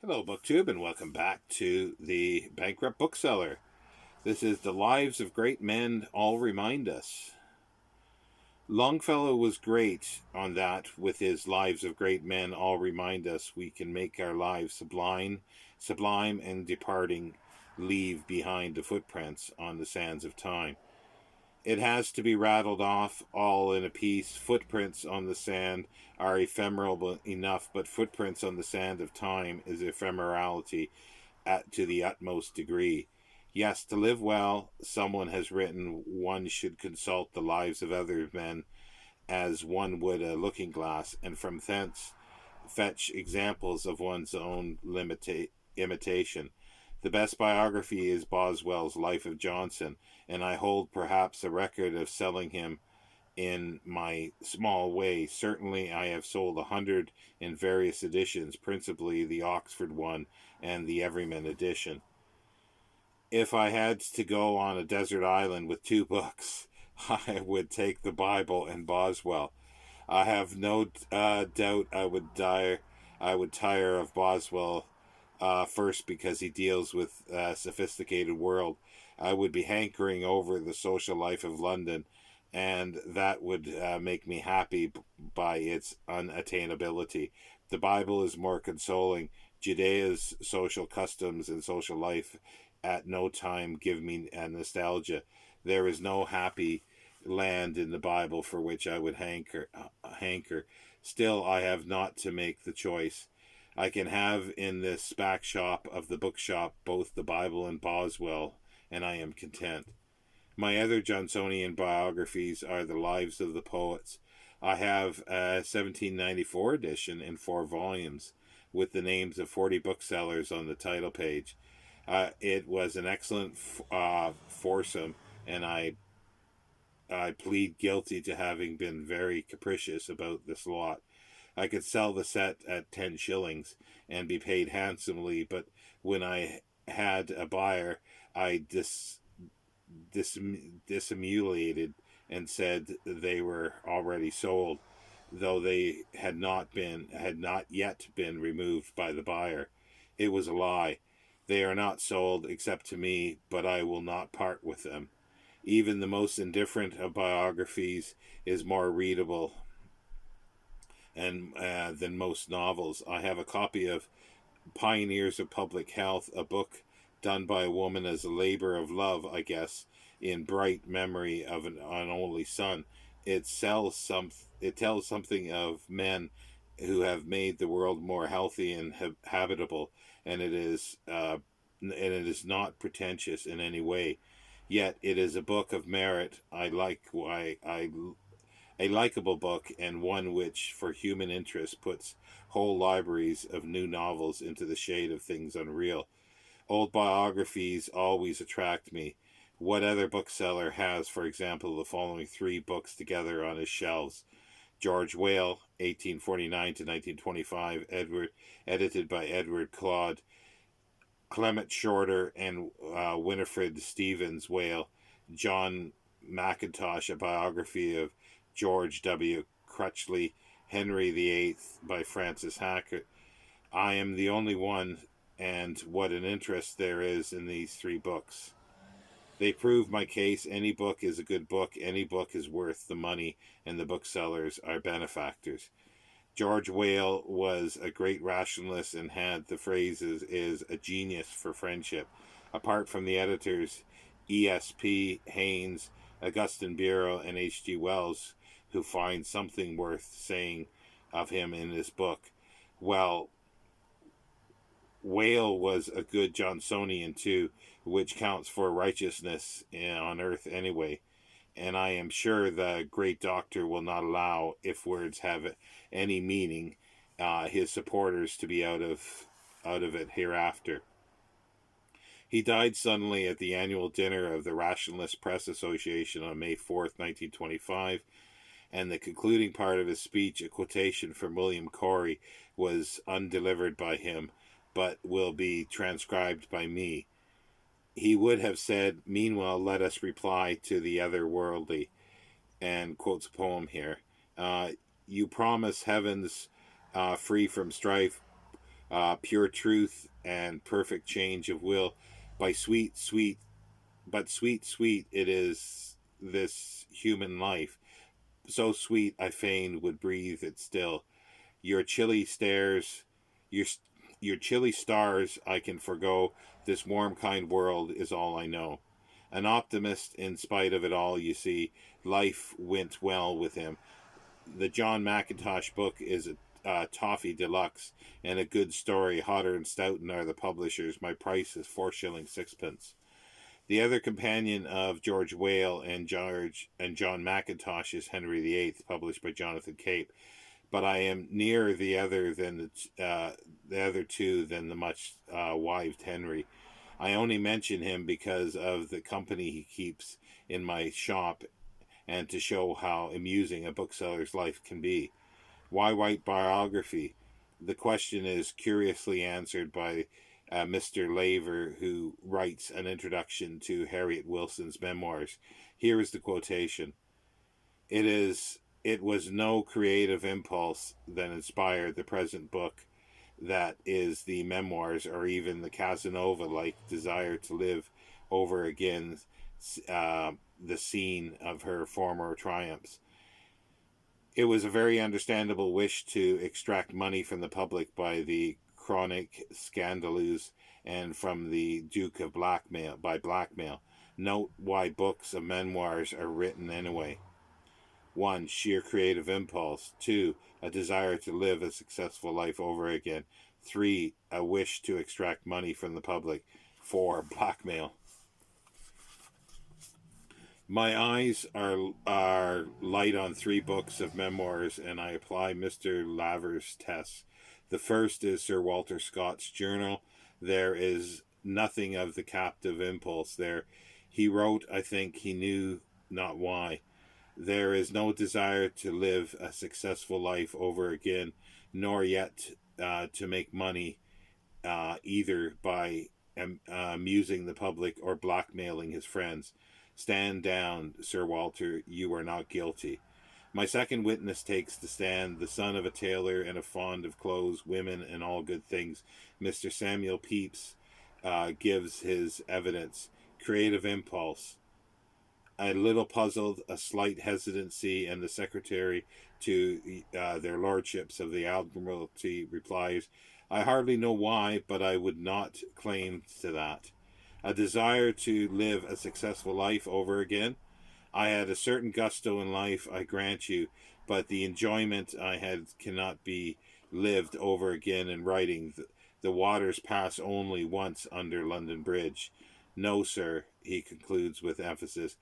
Hello, BookTube, and welcome back to the Bankrupt Bookseller. This is The Lives of Great Men All Remind Us. Longfellow was great on that with his Lives of Great Men All Remind Us. We can make our lives sublime, and departing leave behind the footprints on the sands of time. It has to be rattled off all in a piece. Footprints on the sand are ephemeral enough, but footprints on the sand of time is ephemerality to the utmost degree. Yes, to live well, someone has written, one should consult the lives of other men as one would a looking glass, and from thence fetch examples of one's own imitation. The best biography is Boswell's Life of Johnson, and I hold perhaps a record of selling him in my small way. Certainly I have sold 100 in various editions, principally the Oxford one and the Everyman edition. If I had to go on a desert island with two books, I would take the Bible and Boswell. I have no doubt I would tire of Boswell first, because he deals with a sophisticated world. I would be hankering over the social life of London, and that would make me happy by its unattainability. The Bible is more consoling. Judea's social customs and social life at no time give me a nostalgia. There is no happy land in the Bible for which I would hanker. Still, I have not to make the choice. I can have in this back shop of the bookshop both the Bible and Boswell, and I am content. My other Johnsonian biographies are the Lives of the Poets. I have a 1794 edition in 4 volumes with the names of 40 booksellers on the title page. It was an excellent foursome, and I plead guilty to having been very capricious about this lot. I could sell the set at 10 shillings and be paid handsomely, but when I had a buyer, I dissimulated and said they were already sold, though they had not yet been removed by the buyer. It was a lie. They are not sold except to me, but I will not part with them. Even the most indifferent of biographies is more readable and than most novels. I have a copy of Pioneers of Public Health, a book done by a woman as a labor of love, I guess, in bright memory of an only son. It tells something of men who have made the world more healthy and habitable, and it is not pretentious in any way. Yet it is a book of merit. A likable book, and one which, for human interest, puts whole libraries of new novels into the shade of things unreal. Old biographies always attract me. What other bookseller has, for example, the following 3 books together on his shelves? George Whale, 1849 to 1925, edited by Edward Clodd. Clement Shorter and Winifred Stevens Whale. John Mackintosh, a biography of George W. Crutchley. Henry VIII by Francis Hackett. I am the only one, and what an interest there is in these 3 books. They prove my case. Any book is a good book. Any book is worth the money, and the booksellers are benefactors. George Whale was a great rationalist and had the phrases is a genius for friendship. Apart from the editors E.S.P. Haynes, Augustine Bureau, and H.G. Wells, who find something worth saying of him in this book. Well, Whale was a good Johnsonian too, which counts for righteousness on earth anyway. And I am sure the great doctor will not allow, if words have any meaning, his supporters to be out of it hereafter. He died suddenly at the annual dinner of the Rationalist Press Association on May 4th, 1925, and the concluding part of his speech, a quotation from William Corey, was undelivered by him, but will be transcribed by me. He would have said, "Meanwhile, let us reply to the otherworldly," and quotes a poem here. You promise heavens free from strife, pure truth and perfect change of will. By sweet, sweet, but sweet, sweet it is this human life. So sweet I fain would breathe it still. Your chilly stares, your your chilly stars I can forgo. This warm, kind world is all I know. An optimist in spite of it all, you see. Life went well with him. The John McIntosh book is a toffee deluxe and a good story. Hodder and Stoughton are the publishers. My price is 4 shillings 6 pence. The other companion of George Whale and John McIntosh is Henry VIII, published by Jonathan Cape. But I am nearer the other two than the much wived Henry. I only mention him because of the company he keeps in my shop, and to show how amusing a bookseller's life can be. Why write biography? The question is curiously answered by Mr. Laver, who writes an introduction to Harriet Wilson's memoirs. Here is the quotation. It was no creative impulse that inspired the present book, that is the memoirs, or even the Casanova-like desire to live over again the scene of her former triumphs. It was a very understandable wish to extract money from the public by the chronic scandalous and from the Duke of blackmail. Note why books of memoirs are written anyway. 1. Sheer creative impulse. 2. A desire to live a successful life over again. 3. A wish to extract money from the public. 4. Blackmail. My eyes are light on 3 books of memoirs, and I apply Mr. Laver's tests. The first is Sir Walter Scott's journal. There is nothing of the captive impulse there. He wrote, I think he knew not why. There is no desire to live a successful life over again, nor yet to make money, either by amusing the public or blackmailing his friends. Stand down, Sir Walter, you are not guilty. My second witness takes the stand, the son of a tailor and a fond of clothes, women, and all good things. Mr. Samuel Pepys gives his evidence. Creative impulse. A little puzzled, a slight hesitancy, and the secretary to their lordships of the Admiralty replies, I hardly know why, but I would not claim to that. A desire to live a successful life over again. I had a certain gusto in life, I grant you, but the enjoyment I had cannot be lived over again in writing. The waters pass only once under London Bridge. No, sir, he concludes with emphasis.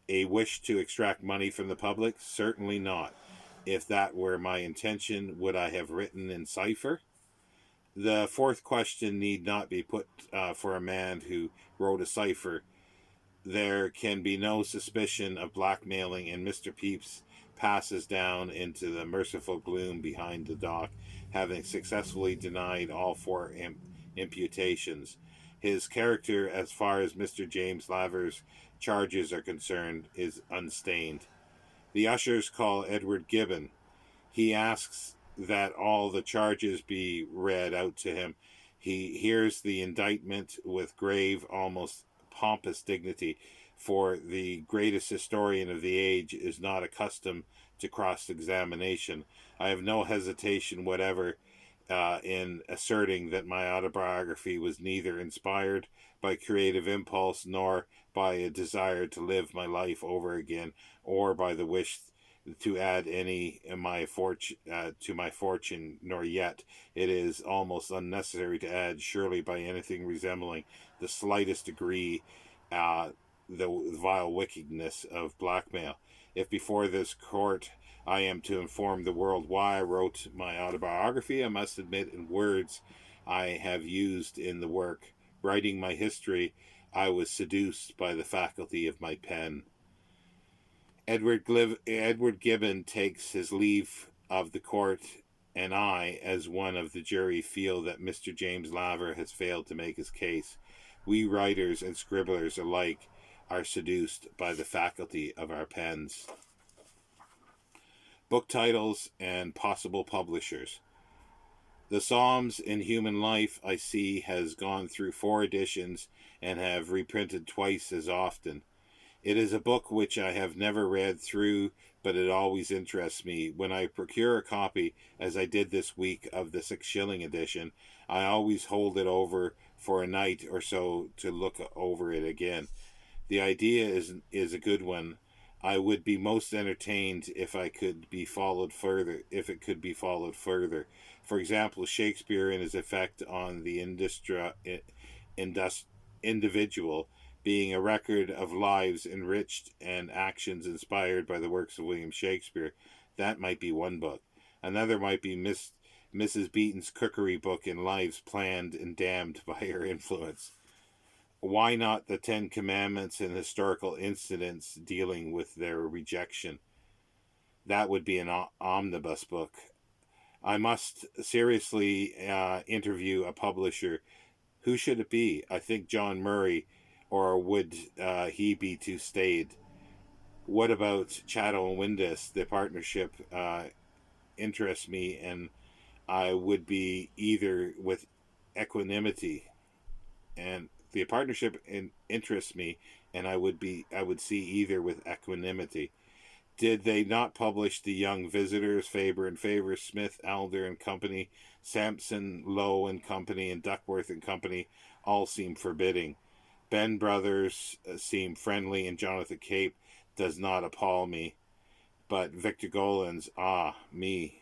A wish to extract money from the public? Certainly not. If that were my intention, would I have written in cipher? The fourth question need not be put for a man who wrote a cipher. There can be no suspicion of blackmailing, and Mr. Pepys passes down into the merciful gloom behind the dock, having successfully denied all 4 imputations. His character, as far as Mr. James Laver's charges are concerned, is unstained. The ushers call Edward Gibbon. He asks that all the charges be read out to him. He hears the indictment with grave, almost pompous dignity, for the greatest historian of the age is not accustomed to cross-examination. I have no hesitation whatever in asserting that my autobiography was neither inspired by creative impulse nor by a desire to live my life over again, or by the wish to add any to my fortune, nor yet, it is almost unnecessary to add, surely by anything resembling the slightest degree the vile wickedness of blackmail. If before this court I am to inform the world why I wrote my autobiography, I must admit in words I have used in the work. Writing my history, I was seduced by the faculty of my pen. Edward Gibbon takes his leave of the court, and I, as one of the jury, feel that Mr. James Laver has failed to make his case. We writers and scribblers alike are seduced by the faculty of our pens. Book titles and possible publishers. The Psalms in Human Life, I see, has gone through 4 editions and have reprinted twice as often. It is a book which I have never read through, but it always interests me. When I procure a copy, as I did this week, of the 6-shilling edition, I always hold it over for a night or so to look over it again. The idea is a good one. I would be most entertained if it could be followed further. For example, Shakespeare and his effect on the individual, being a record of lives enriched and actions inspired by the works of William Shakespeare. That might be one book. Another might be Mrs. Beeton's cookery book and lives planned and damned by her influence. Why not the 10 Commandments and historical incidents dealing with their rejection? That would be an omnibus book. I must seriously interview a publisher. Who should it be? I think John Murray, or would he be too staid? What about Chatto and Windus? The partnership interests me, and I would be either with equanimity, and the partnership interests me, and I would see either with equanimity. Did they not publish The Young Visitors, Faber and Faber, Smith, Alder and Company, Sampson, Lowe and Company, and Duckworth and Company? All seem forbidding. Ben Brothers seem friendly, and Jonathan Cape does not appall me. But Victor Golan's, me.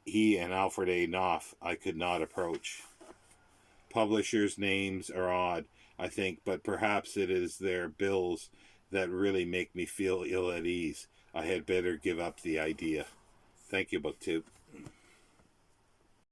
He and Alfred A. Knopf I could not approach. Publishers' names are odd, I think, but perhaps it is their bills that really make me feel ill at ease. I had better give up the idea. Thank you, BookTube.